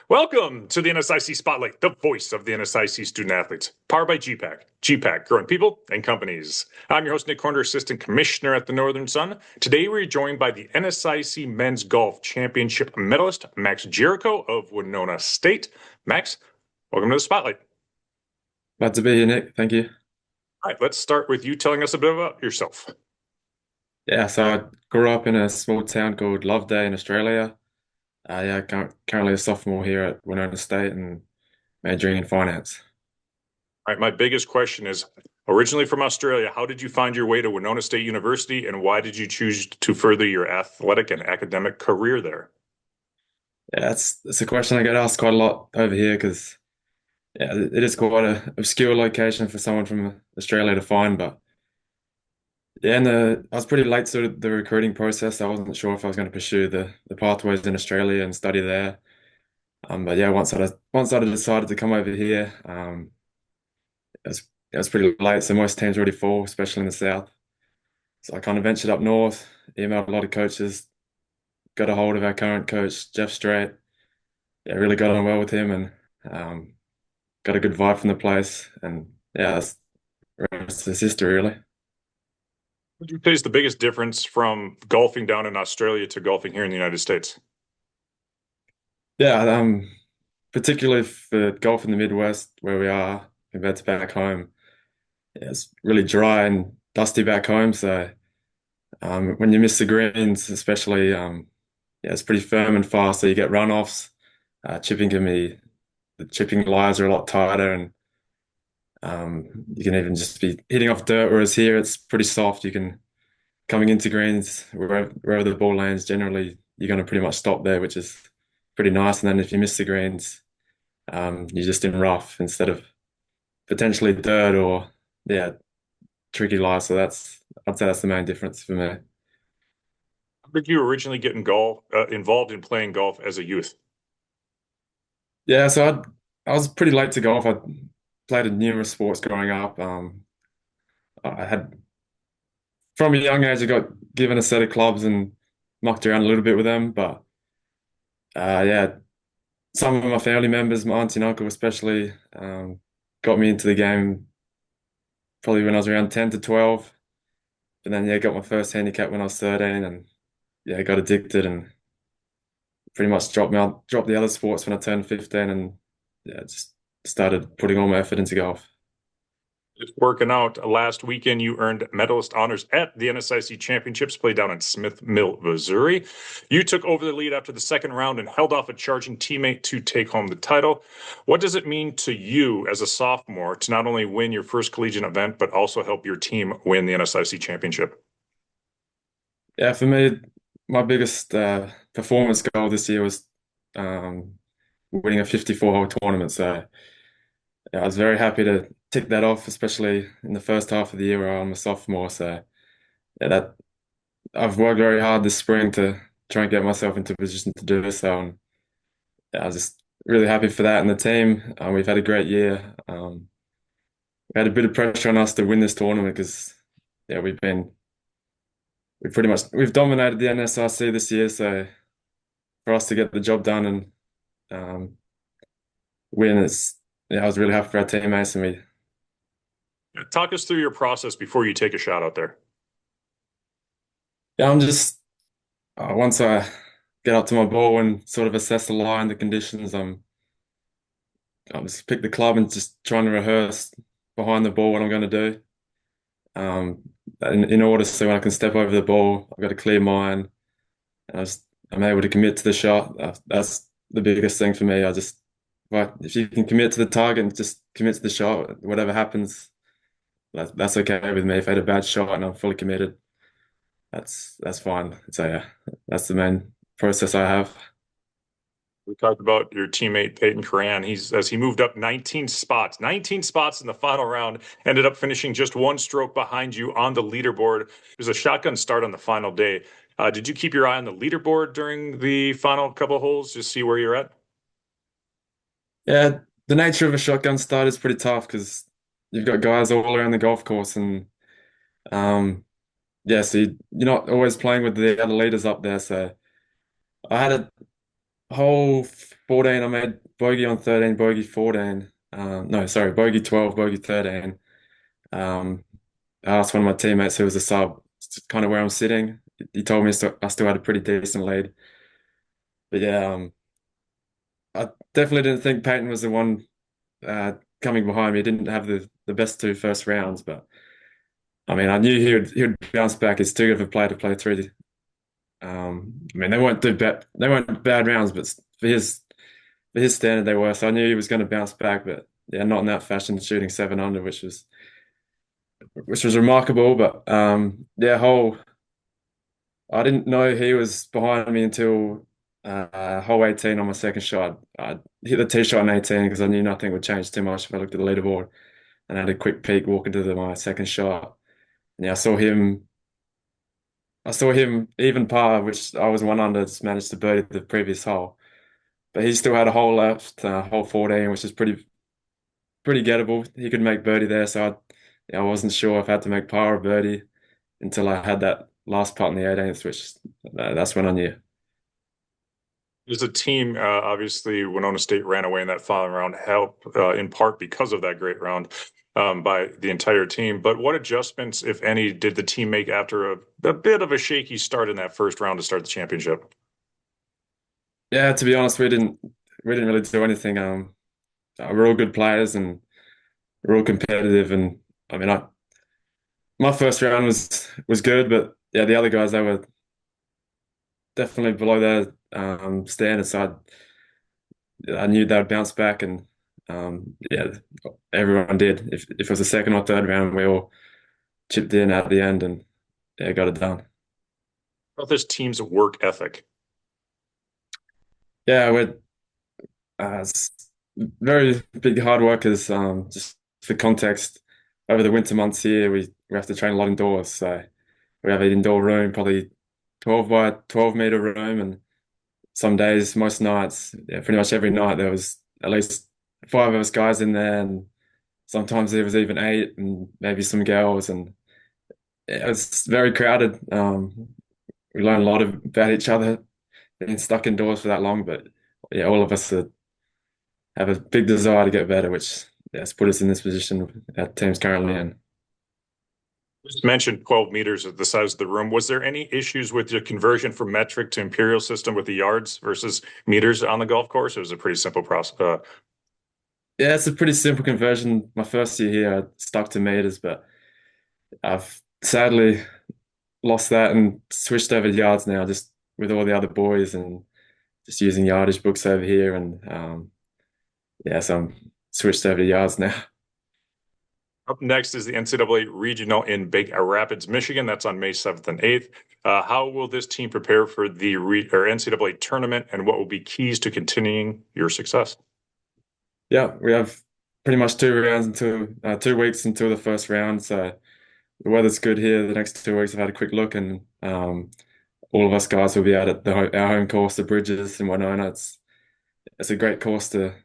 Welcome to the NSIC Spotlight, the voice of the NSIC student athletes, powered by gpac. gpac, growing people and companies. I'm your host, Nick Corner, Assistant Commissioner at the Northern Sun. Today, we're joined by the NSIC Men's Golf Championship medalist, Max Jericho of Winona State. Max, welcome to the Spotlight. Glad to be here, Nick. Thank you. All right, let's start with you telling us a bit about yourself. Yeah, so I grew up in a small town called Loveday in Australia. Yeah, currently a sophomore here at Winona State and majoring in finance. All right, my biggest question is, originally from Australia, how did you find your way to Winona State University, and why did you choose to further your athletic and academic career there? Yeah, that's a question I get asked quite a lot over here because yeah, it is quite a obscure location for someone from Australia to find. But yeah, I was pretty late to the recruiting process. I wasn't sure if I was going to pursue the pathways in Australia and study there. But yeah, once I decided to come over here, it was pretty late, so most teams already full, especially in the south. So I kind of ventured up north, emailed a lot of coaches, got a hold of our current coach, Jeff Strait. Yeah, really got on well with him and um, got a good vibe from the place. And yeah, that's the rest is history, really. What would you say is the biggest difference from golfing down in Australia to golfing here in the United States? Yeah, particularly for golf in the Midwest, where we are compared to back home, yeah, it's really dry and dusty back home. So when you miss the greens, especially, yeah, it's pretty firm and fast. So you get runoffs. Chipping can be the chipping lies are a lot tighter, and you can even just be hitting off dirt. Whereas here, it's pretty soft. You can coming into greens wherever the ball lands. Generally, you're going to pretty much stop there, which is pretty nice. And then if you miss the greens, you're just in rough instead of potentially dirt or yeah, tricky lies. So I'd say that's the main difference for me. How did you originally get involved in playing golf as a youth? Yeah, so I was pretty late to golf. I played in numerous sports growing up. I had from a young age, I got given a set of clubs and mucked around a little bit with them. But yeah, some of my family members, my auntie and uncle especially, got me into the game probably when I was around 10 to 12. And then yeah, got my first handicap when I was 13, and yeah, got addicted and pretty much dropped the other sports when I turned 15, and yeah, just started putting all my effort into golf. Just working out. Last weekend, you earned medalist honors at the NSIC Championships, played down in Smith Mill, Missouri. You took over the lead after the second round and held off a charging teammate to take home the title. What does it mean to you as a sophomore to not only win your first collegiate event, but also help your team win the NSIC Championship? Yeah, for me, my biggest performance goal this year was um, winning a 54-hole tournament. So yeah, I was very happy to tick that off, especially in the first half of the year where I'm a sophomore. So yeah, that I've worked very hard this spring to try and get myself into a position to do so, and yeah, I was just really happy for that and the team. We've had a great year. We had a bit of pressure on us to win this tournament because yeah, we've dominated the NSRC this year. So for us to get the job done and um, win, I was really happy for our teammates and we. Talk us through your process before you take a shot out there. Yeah, I'm just once I get up to my ball and sort of assess the line, the conditions, I just pick the club and just trying to rehearse behind the ball what I'm going to do. In order so when I can step over the ball, I've got a clear mind. And I'm able to commit to the shot. That's the biggest thing for me. If you can commit to the target and just commit to the shot, whatever happens, that's okay with me. If I had a bad shot and I'm fully committed, that's fine. So yeah, that's the main process I have. We talked about your teammate Peyton Coran. As he moved up 19 spots in the final round, ended up finishing just one stroke behind you on the leaderboard. It was a shotgun start on the final day. Did you keep your eye on the leaderboard during the final couple of holes to see where you're at? Yeah, the nature of a shotgun start is pretty tough because you've got guys all around the golf course, and um, yeah, so you're not always playing with the other leaders up there. So I had a Hole 14, I made bogey on 13, bogey 14. No, sorry, bogey 12, bogey 13. Um, I asked one of my teammates who was a sub, kind of where I'm sitting. He told me I still had a pretty decent lead. But yeah, I definitely didn't think Peyton was the one coming behind me. He didn't have the best two first rounds, but I mean, I knew he would bounce back. He's too good of a player to play through. I mean, they weren't bad rounds, but for his standard they were. So I knew he was going to bounce back, but yeah, not in that fashion, shooting 7 under, which was remarkable. But yeah, hole I didn't know he was behind me until hole 18 on my second shot. I hit the tee shot on 18 because I knew nothing would change too much if I looked at the leaderboard, and I had a quick peek walking to my second shot. And yeah, I saw him even par, which I was 1 under, just managed to birdie the previous hole. But he still had a hole left, hole 14, which is pretty gettable. He could make birdie there, so I wasn't sure if I had to make par or birdie until I had that last putt in the 18th, which that's when I knew. As a team, obviously, Winona State ran away in that final round, help in part because of that great round by the entire team. But what adjustments, if any, did the team make after a bit of a shaky start in that first round to start the championship? Yeah, to be honest, we didn't really do anything. We're all good players and we're all competitive. And I mean, my first round was good, but yeah, the other guys they were definitely below their standards. So I knew they would bounce back, and yeah, everyone did. If it was the second or third round, we all chipped in at the end and yeah, got it done. About this team's work ethic. Yeah, we're it's very big hard workers. Just for context, over the winter months here, we have to train a lot indoors. So we have an indoor room, probably 12 by 12-meter room, and some days, most nights, yeah, pretty much every night there was at least five of us guys in there, and sometimes there was even eight, and maybe some girls, and yeah, it was very crowded. We learned a lot about each other being stuck indoors for that long, but yeah, all of us have a big desire to get better, which yeah, has put us in this position our team's currently in. Just mentioned 12 meters at the size of the room. Was there any issues with your conversion from metric to imperial system with the yards versus meters on the golf course? It was a pretty simple process. Yeah, it's a pretty simple conversion. My first year here, I stuck to meters, but I've sadly lost that and switched over to yards now, just with all the other boys and just using yardage books over here. And yeah, so I'm switched over to yards now. Up next is the NCAA Regional in Big Rapids, Michigan. That's on May 7th and 8th. How will this team prepare for the NCAA tournament, and what will be keys to continuing your success? Yeah, we have pretty much 2 rounds until 2 weeks until the first round. So the weather's good here. The next 2 weeks, I've had a quick look, and all of us guys will be out at our home course, the Bridges and Winona. It's a great course to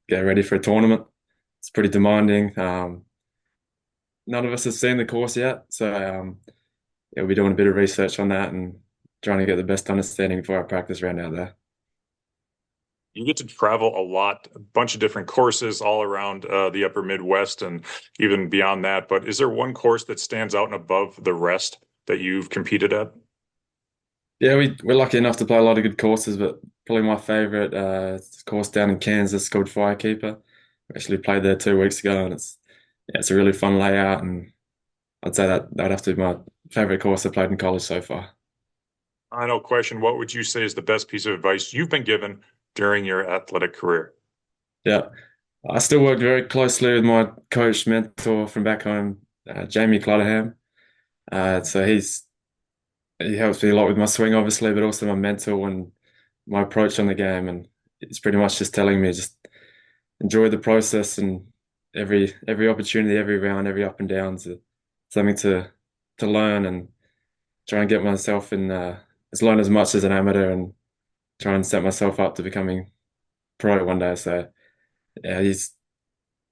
get ready for a tournament. It's pretty demanding. None of us have seen the course yet, so yeah, we'll be doing a bit of research on that and trying to get the best understanding for our practice round out there. You get to travel a lot, a bunch of different courses all around the upper Midwest and even beyond that. But is there one course that stands out and above the rest that you've competed at? Yeah, we're lucky enough to play a lot of good courses, but probably my favorite course down in Kansas called Firekeeper. We actually played there 2 weeks ago, and it's a really fun layout, and I'd say that'd have to be my favorite course I played in college so far. Final question. What would you say is the best piece of advice you've been given during your athletic career? Yeah, I still work very closely with my coach mentor from back home, Jamie Clutterham. So he helps me a lot with my swing, obviously, but also my mental and my approach on the game. And it's pretty much just telling me just enjoy the process and every opportunity, every round, every up and downs, something to learn and try and get myself in as learn as much as an amateur and try and set myself up to becoming pro one day. So yeah,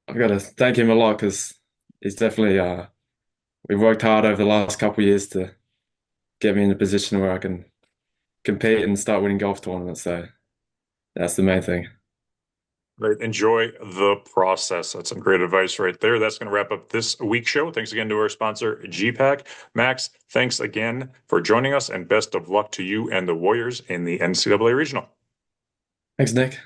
I've got to thank him a lot because he's definitely we've worked hard over the last couple of years to get me in a position where I can compete and start winning golf tournaments. So That's the main thing. Right. Enjoy the process. That's some great advice right there. That's going to wrap up this week's show. Thanks again to our sponsor, gpac. Max, thanks again for joining us, and best of luck to you and the Warriors in the NCAA Regional. Thanks, Nick.